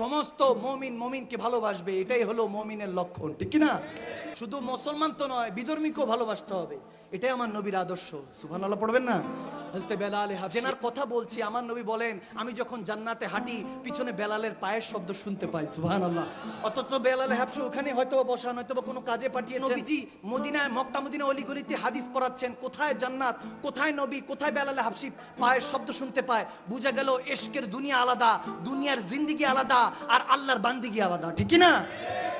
সমস্ত মুমিন মুমিনকে ভালোবাসবে, এটাই হলো মুমিনের লক্ষণ, ঠিক কি না? শুধু মুসলমান তো নয়, বিধর্মীকেও ভালোবাসতে হবে, এটাই আমার নবীর আদর্শ। সুবহানাল্লাহ পড়বেন না? হযরত বেলাল হাবশী যেনার কথা বলছি, আমার নবী বলেন আমি যখন জান্নাতে হাঁটি পিছনে বেলালের পায়ের শব্দ শুনতে পাই। সুবহানাল্লাহ। অথচ বেলাল হাবশী ওখানে হয়তো বসা, নয়তো কোনো কাজে পাঠিয়েছেন। নবীজি মদিনায়, মক্কা মদিনা অলিগলিতে হাদিস পড়াচ্ছেন, কোথায় জান্নাত, কোথায় নবী, কোথায় বেলাল হাবশী পায়ের শব্দ শুনতে পায়। বুঝা গেল ইশকের দুনিয়া আলাদা, দুনিয়ার জিন্দেগি আলাদা, আর আল্লাহর বান্দিগি আলাদা, ঠিক কি না?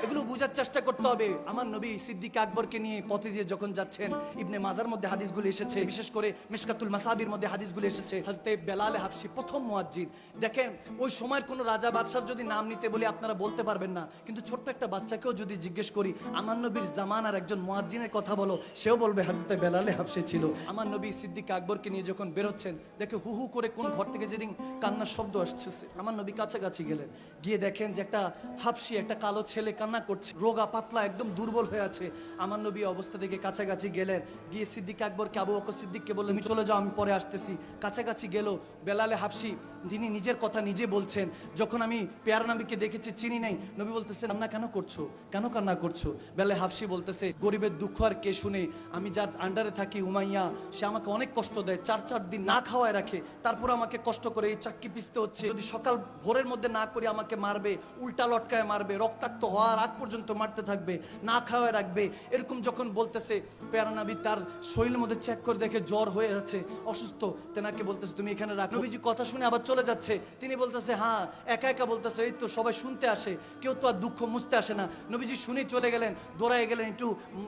এগুলো বোঝার চেষ্টা করতে হবে। আমার নবী সিদ্দিক আকবরকে নিয়ে পথে দিয়ে যখন যাচ্ছেন, ইবনে মাজার মধ্যে হাদিসগুলো এসেছে, বিশেষ করে মিশকাতুল মাসাবির মধ্যে হাদিসগুলো এসেছে, হযরত বেলাল হাবশী প্রথম মুয়াজ্জিন। দেখেন ওই সময়ের কোন রাজা বাদশার যদি নাম নিতে বলি আপনারা বলতে পারবেন না, কিন্তু ছোট্ট একটা বাচ্চাকেও যদি জিজ্ঞেস করি আমার নবীর জামানার একজন মুয়াজ্জিনের কথা বলো, সেও বলবে হযরত বেলাল হাবশী ছিল। আমার নবী সিদ্দিক আকবরকে নিয়ে যখন বেরোচ্ছেন, দেখে হু হু করে কোন ঘর থেকে যেদিন কান্নার শব্দ আসছে, আমার নবী কাছাকাছি গেলেন, গিয়ে দেখেন যে একটা হাবশী, একটা কালো ছেলে কান্না করছে, রোগা পাতলা, একদম দুর্বল হয়ে আছে। আমার নবী অবস্থা থেকে কাছাকাছি গেলেন, গিয়ে সিদ্দিক আকবরকে, আবু বকর সিদ্দিককে বললেন তুমি চলে যাও, আমি পরে আসতেছি। কাছাকাছি গেল বেলাল হাবশী, তিনি নিজের কথা নিজে বলছেন, যখন আমি পেয়ার নবীকে দেখেছি চিনি নাই, নবী বলতেছে কান্না কেন করছো, কেন কান্না করছো? বেলাল হাবশী বলতেছে গরিবের দুঃখ আর কে শুনে, আমি যার আন্ডারে থাকি উমাইয়া, সে আমাকে অনেক কষ্ট দেয়, 4 দিন না খাওয়ায় রাখে, তারপর আমাকে কষ্ট করে এই চাক্কি পিষতে হচ্ছে, যদি সকাল ভোরের মধ্যে না করি আমাকে মারবে, উল্টা লটকায় মারবে, রক্তাক্ত হওয়ার আগ পর্যন্ত মারতে থাকবে, না খাওয়ায় রাখবে। এরকম যখন বলতেছে, প্যারা নবী তার শরীরের মধ্যে চেক করে দেখে জ্বর হয়ে আছে, অসুস্থ, তেনাকে বলতেছে তুমি এখানে রাখো। নবীজি কথা শুনে আবার চলে যাচ্ছে, তিনি বলতেছে হ্যাঁ, একা একা বলতেছে, এই তো সবাই শুনতে আসে, কেউ তো আর দুঃখ মুছতে আসে না। নবীজি শুনে চলে গেলেন, দৌড়ায় গেলেন, একটু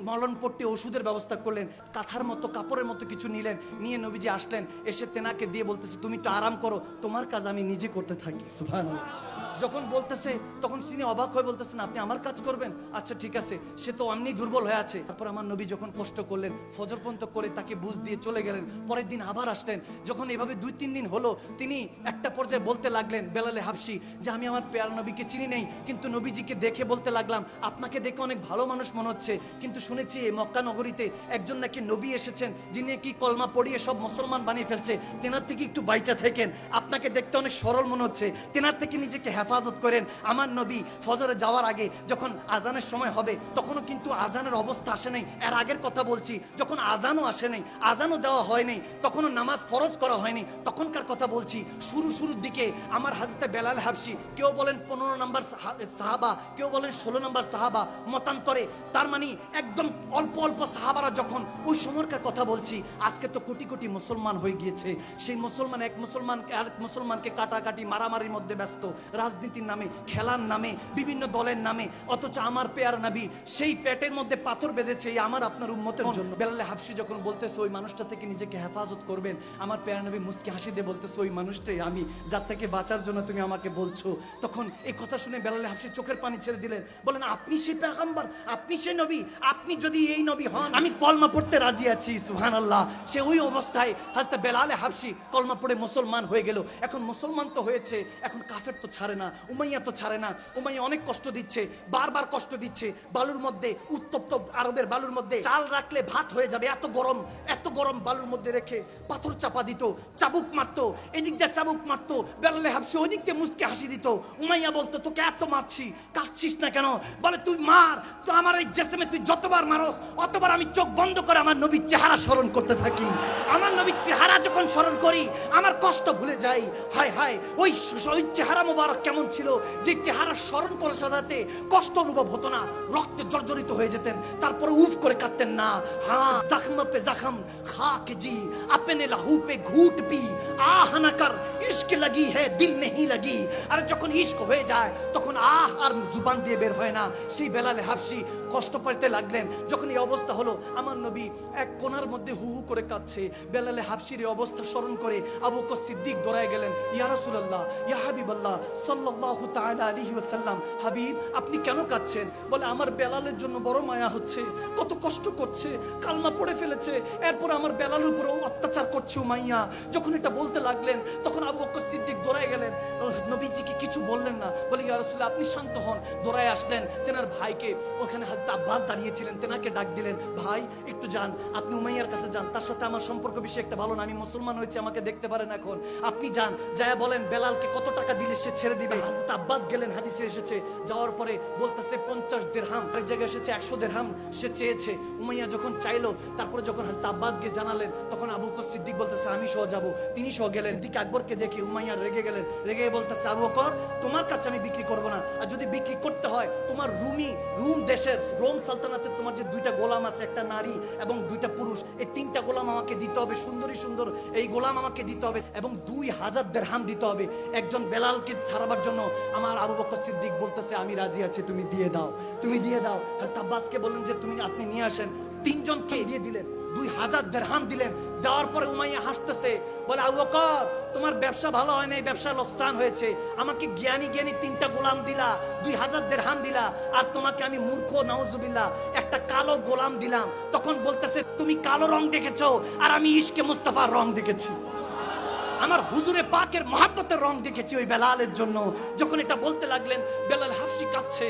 মলনপট্টি ওষুধের ব্যবস্থা করলেন, কাঁথার মতো কাপড়ের মতো কিছু নিলেন, নিয়ে নবীজি আসলেন, এসে তেনাকে দিয়ে বলতেছে তুমি একটু আরাম করো, তোমার কাজ আমি নিজে করতে থাকি। সুবহানাল্লাহ। যখন বলতেছে তখন তিনি অবাক হয়ে বলতেছেন আপনি আমার কাজ করবেন, আচ্ছা ঠিক আছে, সে তো এমনি দুর্বল হয়ে আছে। তারপর আমার নবী যখন কষ্ট করলেন, ফজর পর্যন্ত করে তাকে বুঝ দিয়ে চলে গেলেন, পরের দিন আবার আসলেন। যখন এভাবে 2-3 দিন হলো, তিনি একটা পর্যায়ে বলতে লাগলেন বেলালে হাবশী যে আমি আমার পেয়ার নবীকে চিনি নেই, কিন্তু নবীজিকে দেখে বলতে লাগলাম আপনাকে দেখে অনেক ভালো মানুষ মনে হচ্ছে, কিন্তু শুনেছি এই মক্কা নগরীতে একজন নাকি নবী এসেছেন যিনি কি কলমা পড়িয়ে সব মুসলমান বানিয়ে ফেলছে, তেনার থেকে একটু বাইচা থাকেন, আপনাকে দেখতে অনেক সরল মনে হচ্ছে, তেনার থেকে নিজেকে হেফাজত করেন। আমার নবী ফজরে যাওয়ার আগে যখন আজানের সময় হবে, তখনও কিন্তু আজানের অবস্থা আসে নাই, এর আগের কথা বলছি, যখন আজানও আসে নাই, আজানও দেওয়া হয় নাই, তখনও নামাজ ফরজ করা হয়নি, তখনকার কথা বলছি। শুরুর দিকে আমার হযরত বেলাল হাবশী, কেউ বলেন 15 নম্বর সাহাবা, কেউ বলেন 16 নম্বর সাহাবা, মতান্তরে, তার মানে একদম অল্প অল্প সাহাবারা যখন, ওই সময়কার কথা বলছি। আজকে তো কোটি কোটি মুসলমান হয়ে গিয়েছে, সেই মুসলমান এক মুসলমানকে কাটাকাটি মারামারির মধ্যে ব্যস্ত, রাজনীতির নামে, খেলার নামে, বিভিন্ন দলের নামে, অথচ আমার পেয়ার নবী সেই পেটের মধ্যে পাথর বেঁধেছে এই আমার আপনার উম্মতের জন্য। বেলাল হাবশী যখন বলতেছে ওই মানুষটা থেকে নিজেকে হেফাজত করবেন, আমার পেয়ার নবী মুস্কি হাসি দিয়ে বলতেছে ওই মানুষটাই আমি, যার থেকে বাঁচার জন্য তুমি আমাকে বলছো। তখন এই কথা শুনে বেলাল হাবশী চোখের পানি ছেড়ে দিলেন, বলেন আপনি সেই পেগম্বর, আপনি সেই নবী, আপনি যদি এই নবী হন আমি কলমা পড়তে রাজি আছি। সুবহানাল্লাহ। সে ওই অবস্থায় হযরত বেলাল হাবশী কলমা পড়ে মুসলমান হয়ে গেল। এখন মুসলমান তো হয়েছে, এখন কাফের তো ছাড়ে না, উমাইয়া তো ছাড়ে না, উমাইয়া অনেক কষ্ট দিচ্ছে, বারবার কষ্ট দিচ্ছে, বালুর মধ্যে, উত্তপ্ত আরবের বালুর মধ্যে চাল রাখলে ভাত হয়ে যাবে, এত গরম বালুর মধ্যে রেখে পাথর চাপা দিত, চাবুক মারতো, এদিক দিয়ে চাবুক মারতো, বেলাল হাবশী ওদিক দিয়ে মুস্কি হাসি দিত। উমাইয়া বলতো তোকে এত মারছি, কাঁদছিস না কেন? বলে তুই মার, তো আমার এই জেসেমে তুই যতবার মারস অতবার আমি চোখ বন্ধ করে আমার নবীর চেহারা স্মরণ করতে থাকি। আমার নবীর চেহারা যখন স্মরণ করি আমার কষ্ট ভুলে যাই। হায় হায়, ওই চেহারা মোবারক কেমন ছিল, যে চেহারা স্মরণ করার সাথে কষ্ট অনুভব হতো না, রক্তে জর্জরিত হয়ে যেতেন, তারপরে উফ করে কাঁদতেন না। হ্যাঁ, জখম পে জখম খাক জি, আপনে লাহু পে ঘুট পি, আহ না কর ইশক লাগি है दिल नहीं लगी। আর যখন ইশক হয়ে যায় তখন আহ আর জুবান দিয়ে বের হয় না। সেই বেলাল হাবশী কষ্ট পেতে লাগলেন। যখন এই অবস্থা হলো, আমার নবী এক কোণার মধ্যে হু হু করে কাঁদছে। বেলাল হাবশীর এই অবস্থা স্মরণ করে আবু বকর সিদ্দিক দৌড়ায় গেলেন, ইয়া রাসূলুল্লাহ, ইয়া হাবিবাল্লাহ সাল্লাল্লাহু তাআলা আলাইহি ওয়াসাল্লাম, হাবিব আপনি কেন কাঁদছেন? বলে আমার বেলালের জন্য বড় মায়া হচ্ছে, কত কষ্ট করছে, কালমা পড়ে ফেলেছে, এরপর আমার বেলালের উপরেও অত্যাচার করছে উমাইয়া। যখন এটা বলতে লাগলেন তখন আবু বকর সিদ্দিক দৌড়ায় গেলেন, নবীজিকে কিছু বললেন না, বলে ইয়া রাসূলুল্লাহ আপনি শান্ত হন। দৌড়ায় আসলেন, তেনার ভাইকে, ওখানে হযরত আব্বাস দাঁড়িয়েছিলেন, তেনাকে ডাক দিলেন, ভাই একটু যান, আপনি উমাইয়ার কাছে যান, তার সাথে আমার সম্পর্ক বেশি একটা ভালো না, আমি মুসলমান হয়েছি, আমাকে দেখতে পারেন এখন, আপনি যান, যায় বলেন বেলালকে কত টাকা দিলে সে ছেড়ে দিবে। মসজিদে হযরত আব্বাস গেলেন, হাদিসে এসেছে, যাওয়ার পরে বলতেছে 50 দিরহাম, এক জায়গায় এসেছে 100 দিরহাম সে চেয়েছে। উমাইয়া যখন চাইলো, তারপরে যখন হযরত আব্বাস গিয়ে জানালেন, তখন আবু বকর সিদ্দিক বলতেছে আমি সহ যাব। তিনি সহ গেলেন। সিদ্দিক আকবরকে দেখে উমাইয়া রেগে গেলেন, রেগে বলতেছে আবু বকর তোমার কাছে আমি বিক্রি করব না, আর যদি বিক্রি করতে হয় তোমার রোম দেশের রোম সালতানাতের তোমার যে 2টা গোলাম আছে, একটা নারী এবং 2টা পুরুষ, এই 3টা গোলাম আমাকে দিতে হবে, সুন্দরী সুন্দর এই গোলাম আমাকে দিতে হবে, এবং 2000 দিরহাম দিতে হবে একজন বেলালকে ছাড়াবার জন্য। আমার আবু বকর সিদ্দিক বলতেছে আমি রাজি আছি, তুমি দিয়ে দাও, তুমি দিয়ে দাও। হযরত আব্বাসকে বললেন যে আপনি নিয়ে আসেন। 3 জনকে দিয়ে দিলেন, 2000 দিরহাম দিলেন। দেওয়ার পরে উমাইয়া হাসতেছে, বলে আবু বকর তোমার ব্যবসা ভালো হয় নাই, ব্যবসা লোকসান হয়েছে। আমাকে জ্ঞানী 3টা গোলাম দিলা, 2000 দিরহাম দিলা, আর তোমাকে আমি মূর্খ নাউজুবিল্লাহ একটা কালো গোলাম দিলাম। তখন বলতেছে তুমি কালো রং দেখেছো, আর আমি ইশকে মুস্তাফার রং দেখেছি, আমার হুজুরে পাকের মহাব্বতের রং দেখেছি ওই বেলালের জন্য। যখন এটা বলতে লাগলেন, বেলাল হাফসি কাঁদছে,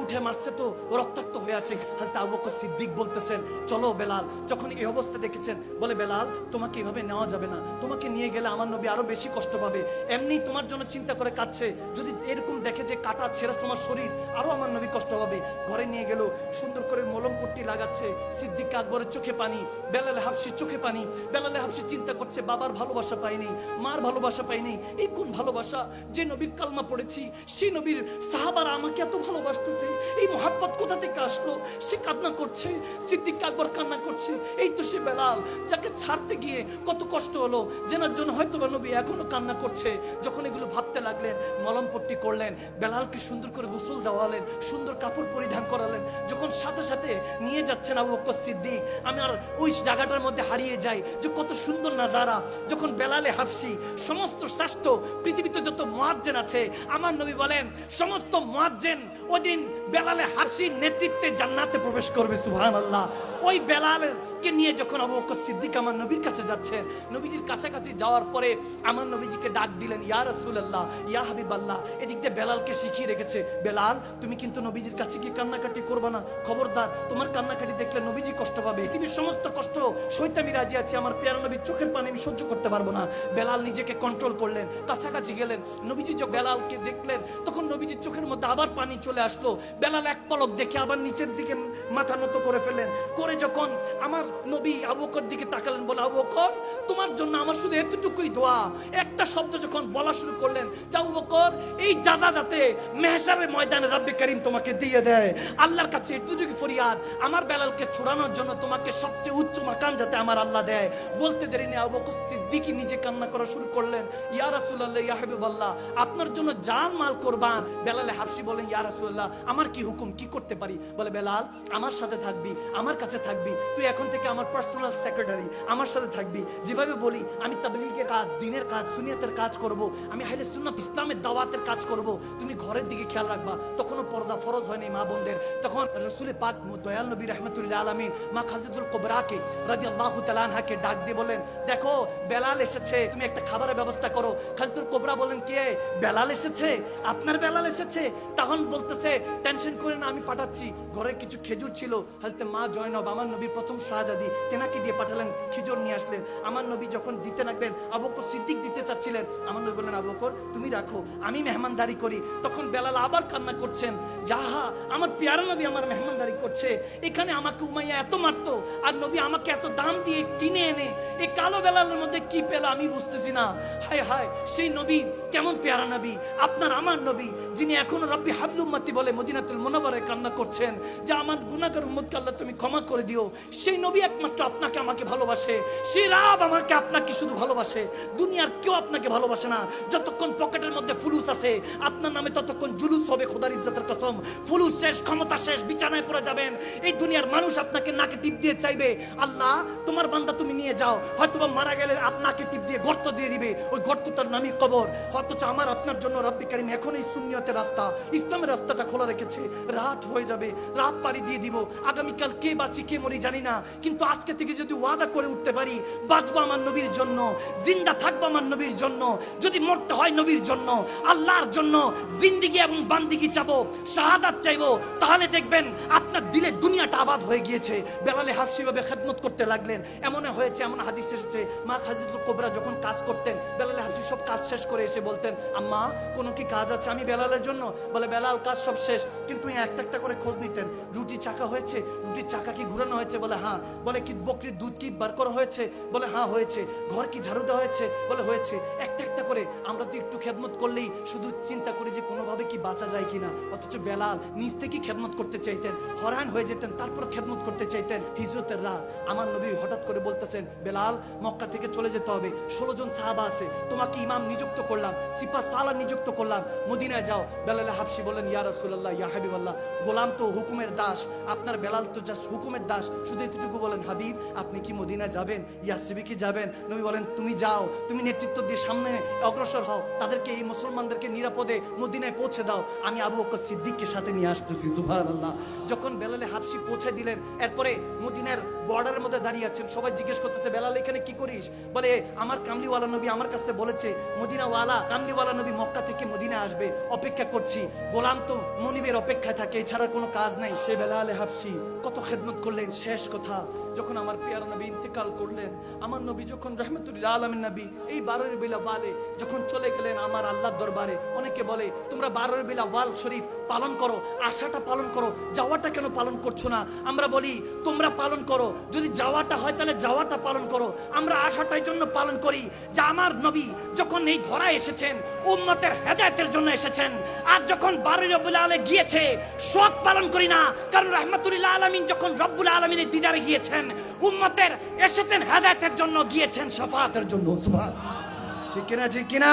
উঠে মারছে তো রক্তাক্ত হয়ে আছে। হযরত আবু বকর সিদ্দিক বলতেছেন চলো বেলাল। যখন এই অবস্থা দেখেছেন, বলে বেলাল তোমাকে এভাবে নেওয়া যাবে না, তোমাকে নিয়ে গেলে আমার নবী আরো বেশি কষ্ট পাবে, এমনি তোমার জন্য চিন্তা করে কাঁদছে, যদি এরকম দেখে যে কাটা ছেড়ে তোমার শরীর, আরো আমার নবী কষ্ট পাবে। ঘরে নিয়ে গেল, সুন্দর করে মলম পট্টি লাগাচ্ছে। সিদ্দিক আকবরের চোখে পানি, বেলাল হাফসির চোখে পানি। বেলাল হাফসি চিন্তা করছে বাবার ভালোবাসা পাইনি, মার ভালোবাসা পাইনি, এই কোন ভালোবাসা? যে নবীর কালমা পড়েছি, সেই নবীর সাহাবারা আমাকে এত ভালোবাসতেছে, এই মোহাব্বত কোথা থেকে আসলো? সে কান্না করছে, সিদ্দিক আকবর কান্না করছে। এই তো সে বেলাল, যাকে ছাড়তে গিয়ে কত কষ্ট হলো, যেনার জন্য হয়তো বা নবী এখনো কান্না করছে। যখন এগুলো ভাবতে লাগলেন, মলম পট্টি করলেন, বেলালকে সুন্দর করে গোসল দেওয়ালেন, সুন্দর কাপড় পরিধান করালেন। যখন সাথে সাথে নিয়ে যাচ্ছেন আবু বকর সিদ্দিক, আমি আর ওই জায়গাটার মধ্যে হারিয়ে যাই যে কত সুন্দর নাজারা। যখন বেলালে হাফসি, সমস্ত শ্রেষ্ঠ পৃথিবীতে যত মুয়াজ্জিন আছে, আমার নবী বলেন সমস্ত মুয়াজ্জিন ওদিন বেলালে হাফসির নেতৃত্বে জান্নাতে প্রবেশ করবে, সুবহানাল্লাহ। ওই বেলালকে নিয়ে যখন আবু বকর সিদ্দিক আমার নবীর কাছে যাচ্ছেন, নবীজির কাছাকাছি যাওয়ার পরে আমার নবীজিকে ডাক দিলেন, ইয়া রাসূলুল্লাহ, ইয়া হাবিবাল্লাহ। এদিক দিয়ে বেলালকে শিখিয়ে রেখেছে, বেলাল তুমি কিন্তু নবীজির কাছে গিয়ে কান্নাকাটি করবা না, খবরদার, তোমার কান্নাকাটি দেখলে নবীজি কষ্ট পাবে। পৃথিবীর সমস্ত কষ্ট সইতে আমি রাজি আছি, আমার প্যারা নবীর চোখের পানি আমি সহ্য করতে পারবো না। বেলাল নিজেকে কন্ট্রোল করলেন, কাছাকাছি গেলেন। নবীজি যখন বেলালকে দেখলেন, তখন নবীজির চোখের মধ্যে আবার পানি চলে আসলো। বেলাল এক পলক দেখে আবার নিচের দিকে মাথা নত করে ফেলেন। করে যখন আমার নবী আবু বকর দিকে তাকালেন, বলে আবু বকর তোমার জন্য আমার শুধু এতটুকুই দোয়া। একটা শব্দ যখন বলা শুরু করলেন, যে আবু বকর এই যাজা যাতে মেহশারের ময়দানে রব্বে করিম তোমাকে দিয়ে দেয়, আল্লাহর কাছে এতটুকু ফরিয়াদ, আমার বেলালকে ছুড়ানোর জন্য তোমাকে সবচেয়ে উচ্চ মাকাম যাতে আমার আল্লাহ দেয়। বলতে দেরি নেই, আবু বকর সিদ্দিকই নিজে কান্না করা শুরু করলেন, ইয়া রাসূলুল্লাহ, ইয়া হাবিবাল্লাহ, আপনার জন্য জান মাল কুরবান। বেলালে হাফসি বলেন, ইয়া রাসূলুল্লাহ, আমার কি হুকুম, কি করতে পারি? বলে বেলাল আমার সাথে থাকবি, আমার কাছে থাকবি, তুই এখন থেকে আমার পার্সোনাল সেক্রেটারি, আমার সাথে থাকবি। যেভাবে বলি আমি তাবলীগের কাজ, দ্বীনের কাজ, সুন্নিয়তের কাজ করব, আমি আহলে সুন্নাত ইসলামের দাওয়াতের কাজ করব, তুমি ঘরের দিকে খেয়াল রাখবা। তখনও পর্দা ফরজ হয়নি মা বোনদের। তখন রাসূল পাক দয়াল নবী রাহমাতুল্লাহ আলামিন মা খাদিজাতুল কুবরাকে রাদিয়াল্লাহু তাআলা আনহাকে ডাক দিয়ে বলেন, দেখো বেলাল এসেছে, তুমি একটা খাবারের ব্যবস্থা করো। খাদিজাতুল কুবরা বলেন, কে? বেলাল এসেছে, আপনার বেলাল এসেছে। তখন বলতেছে টেনশন করে না, আমি পাঠাচ্ছি। ঘরে কিছু খেজুর ছিল, হযরত মা জয়নব আমার নবীর প্রথম শাহজাদি, তেনাকে দিয়ে পাঠালেন, খেজুর নিয়ে আসলেন। আমার নবী যখন দিতে লাগবেন, আবু বকর সিদ্দিক দিতে চাচ্ছিলেন, আমার নবী বললেন, আবু বকর তুমি রাখো, আমি মেহমানদারি করি। তখন বেলাল আবার কান্না করছেন, যাহা আমার প্যারা নবী আমার মেহমানদারি করছে, এখানে আমাকে উমাইয়া এত মারতো, আর নবী আমাকে এত দাম দিয়ে কিনে এনে এই কালো বেলালের মধ্যে কি পেল আমি বুঝতেছি না। হায় হায়, সেই নবী কেমন প্যারা নবী, আপনার আমার নবী, যিনি এখনো রব্বি হাবলু উম্মতি বলে মদিনাতুল মুনাওয়ারায় কান্না করছেন, যে আমার গুনাহগার উম্মতকে আল্লাহ তুমি ক্ষমা করে দিও। সেই নবী একমাত্র আপনাকে আমাকে ভালোবাসে, সেই রাব আমাকে আপনাকে শুধু ভালোবাসে, দুনিয়ার কেউ আপনাকে ভালোবাসে না। যতক্ষণ পকেটের মধ্যে ফুলুস আছে আপনার নামে, ততক্ষণ জুলুস হবে, খোদার ইজ্জতের কসম। ফুলুস শেষ, ক্ষমতা শেষ, বিছানায় পড়ে যাবেন। এই দুনিয়ার মানুষ আপনাকে নাকে টিপ দিয়ে চাইবে, আল্লাহ তোমার বান্দা তুমি নিয়ে যাও, হয়তো মারা গেলে আপনাকে টিপ দিয়ে গর্ত দিয়ে দিবে, ওই গর্তটার নামই কবর। অথচ আমার আপনার জন্য রব্বি কারীম এখন এই সুন্নিয়তের রাস্তা, ইসলামের রাস্তাটা খোলা রেখেছে। রাত হয়ে যাবে, রাত পাড়ি দিয়ে দিব, আগামীকাল কে বাঁচি কে মরি জানি না, কিন্তু আজকে থেকে যদি ওয়াদা করে উঠতে পারি, বাঁচবো আমার নবীর জন্য, জিন্দা থাকবো আমার নবীর জন্য, যদি মরতে হয় নবীর জন্য, আল্লাহর জন্য জিন্দেগি এবং বান্দিগি চাবো। শাহাদাত চাইবো, তাহলে দেখবেন আপনার দিলে দুনিয়াটা আবাদ হয়ে গিয়েছে। বেলালে হাফসি ভাবে খেদমত করতে লাগলেন। এমন হয়েছে, এমন হাদিস এসেছে, মা খাদিজাতুল কুবরা যখন কাজ করতেন, বেলালে হাফসি সব কাজ শেষ করে এসে বলতেন, আম্মা কোনো কি কাজ আছে আমি বেলালের জন্য? বলে বেলাল কাজ সব শেষ, কিন্তু একটা একটা করে খোঁজ নিতেন, রুটি চাকা হয়েছে, রুটির চাকা কি ঘুরানো হয়েছে? বলে হ্যাঁ। বলে কি বকরির দুধ কি বার করা হয়েছে? বলে হ্যাঁ হয়েছে। ঘর কি ঝাড়ু দেওয়া হয়েছে? বলে হয়েছে। একটা একটা করে আমরা তো একটু খেদমত করলেই শুধু চিন্তা করি যে কোনোভাবে কি বাঁচা যায় কিনা, অথচ বেলাল নিজ থেকে খেদমত করতে চাইতেন, হয়রান হয়ে যেতেন, তারপর খেদমত করতে চাইতেন। হিজরতের রাত আমার নবী হঠাৎ করে বলতেছেন, বেলাল মক্কা থেকে চলে যেতে হবে, 16 জন সাহাবা আছে, তোমাকে ইমাম নিযুক্ত করলাম, সিপা সালার নিযুক্ত করলাম, মদিনায় যাও। বেলাল হাবশি বলেন, ইয়া রাসূলুল্লাহ, ইয়া হাবিবাল্লাহ, গোলাম তো হুকুমের দাস, আপনার বেলাল তো জাস্ট হুকুমের দাস, শুধু এতটুকু বলেন, হাবিব আপনি কি মদিনা যাবেন, ইয়াসরিবে কি যাবেন? নবী বলেন, তুমি যাও, তুমি নেতৃত্ব দিয়ে সামনে অগ্রসর হও, তাদেরকে এই মুসলমানদেরকে নিরাপদে মদিনায় পৌঁছে দাও, আমি আবু বকর সিদ্দিককে সাথে নিয়ে আসতেছি। সুবহানাল্লাহ। যখন বেলালে হাবশি পৌঁছে দিলেন, এরপরে মদিনার বর্ডারের মধ্যে দাঁড়িয়ে আছেন, সবাই জিজ্ঞেস করতেছে, বেলাল এখানে কি করিস? বলে আমার কামলিওয়ালা নবী আমার কাছে বলেছে মদিনাওয়ালা কামলিওয়ালা নবী মক্কা থেকে মদিনা আসবে, অপেক্ষা করছি। গোলাম তো মনিবের অপেক্ষায় থাকে, এছাড়া কোনো কাজ নাই। সে বেলালে হাবশি কত খেদমত করলেন। শেষ কথা, যখন আমার প্রিয় নবী ইন্তেকাল করলেন, আমার নবী যখন রাহমাতুল্লিল আলামিন নবী এই 12 রবিউল আউয়ালে যখন চলে গেলেন আমার আল্লাহর দরবারে, অনেকে বলে তোমরা 12 রবিউল আউয়াল শরীফ পালন করো, আশাটা পালন করো, যাওয়াটা কেন পালন করছো না? আমরা বলি তোমরা পালন করো, যদি যাওয়াটা হয় তাহলে যাওয়াটা পালন করো, আমরা আশাটার জন্য পালন করি যে আমার নবী যখন এই ধরায় এসেছেন উম্মতের হেদায়েতের জন্য এসেছেন, আর যখন 12 রবিউল আউয়ালে গিয়েছে শোক পালন করি না, কারণ রাহমাতুল্লিল আলামিন যখন রব্বুল আলামিনের দিদারে গিয়েছেন উম্মতের এসেছেন হেদায়েতের জন্য, গিয়েছেন শাফাআতের জন্য। সুবহানাল্লাহ। ঠিক কিনা? ঠিক কিনা?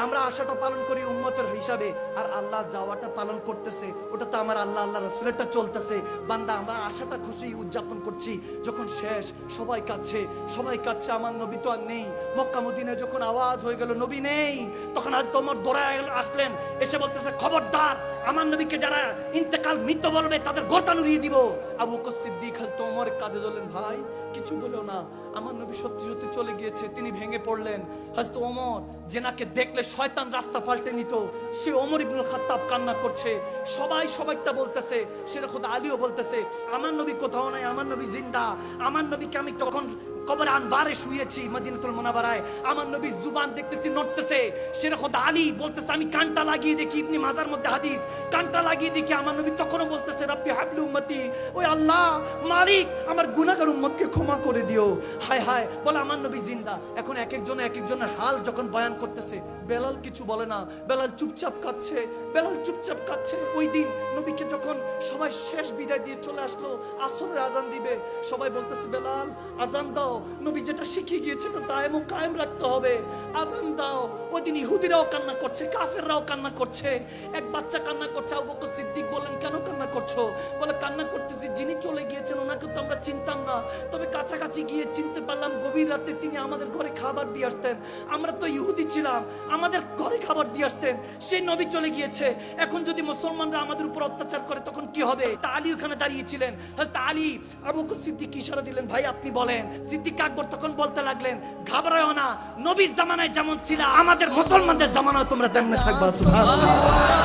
আমরা আশাটা পালন করি উম্মতের হিসাবে, আর আল্লাহ যাওয়াটা পালন করতেছে, ওটা তো আমার আল্লাহ আল্লাহ রাসূলেরটা চলতেছে। বান্দা আমরা আশাটা খুশি উদযাপন করছি, যখন শেষ সবাই কাঁদছে, সবাই কাঁদছে, আমার নবী তো আর নেই। মক্কা মদিনায় যখন আওয়াজ হয়ে গেল নবী নেই, তখন আজ তোমার দৌড়ায় আসলেন, এসে বলতেছে, খবরদার আমার নবীকে যারা ইন্তেকাল মৃত্যু বলবে তাদের গোটা উড়িয়ে দিব। আবু বকর সিদ্দিক হযরত ওমর কাঁদে বললেন, ভাই কিছু বলো না, আমার নবী সত্যি সত্যি চলে গিয়েছে। তিনি ভেঙে পড়লেন। হযরত ওমর যেনাকে দেখলে শয়তান রাস্তা পাল্টে নিত, সে ওমর ইবনুল খাত্তাব কান্না করছে, সবাই সবাইটা বলতেছে, সেটা খোদা আলীও বলতেছে, আমার নবী কোথাও নাই, আমার নবী জিন্দা, আমার নবীকে আমি তখন কবরে আনবারে শুয়েছি মদিনাতুল মুনাওয়ারায়, আমার নবী জুবান দেখতেছি নড়তেছে, সেটা খোদা আলী বলতেছে, আমি কানটা লাগিয়ে দেখি, ইবনে মাজার মধ্যে হাদিস, কানটা লাগিয়ে দেখি আমার নবী তখনও বলতেছে, রব্বি হাবলি উম্মতি, ওই আল্লাহ মালিক আমার গুনাহগার উম্মতকে ক্ষমা করে দিও। হায় হায়, বলে আমার নবী জিন্দা। এখন এক একজনের হাল যখন বয়ান করতেছে, বেলাল কিছু বলে না, বেলাল চুপচাপ কাঁদছে, বেলাল চুপচাপ কাঁদছে। ওই দিন নবীকে যখন সবাই শেষ বিদায় দিয়ে চলে আসলো, আসরের আজান দিবে, সবাই বলতেছে, বেলাল আজান দাও, নবী যেটা শিখিয়ে গিয়েছে দায়েম ও কায়েম রাখতে হবে, আজান দাও। ওই দিন ইহুদিরাও কান্না করছে, কাফেররাও কান্না করছে, এক বাচ্চা কান্না করছে। আবু বকর সিদ্দিক বললেন, কেন কান্না করছো? বলে কান্না করতেছি, যিনি চলে গিয়েছেন ওনাকে তো আমরা চিনতাম না, তবে কাছাকাছি গিয়ে চিনতে পারলাম, গভীর রাতে তিনি আমাদের ঘরে খাবার দিয়ে আসতেন, আমরা তো ইহুদি ছিলাম, আমাদের ঘরে খাবার দিয়ে আসতেন, সেই নবী চলে গিয়েছে, এখন যদি মুসলমানরা আমাদের উপর অত্যাচার করে তখন কি হবে? তা আলী ওখানে দাঁড়িয়েছিলেন, হযরত আলী আবু বকর সিদ্দিক ইশারা দিলেন, ভাই আপনি বলেন। সিদ্দিক আকবর তখন বলতে লাগলেন, ঘাবড়ায়ও না, নবীর জামানায় যেমন ছিল আমাদের মুসলমানদের জামানায় তোমরা তেমনি থাকবা। সুবহানাল্লাহ।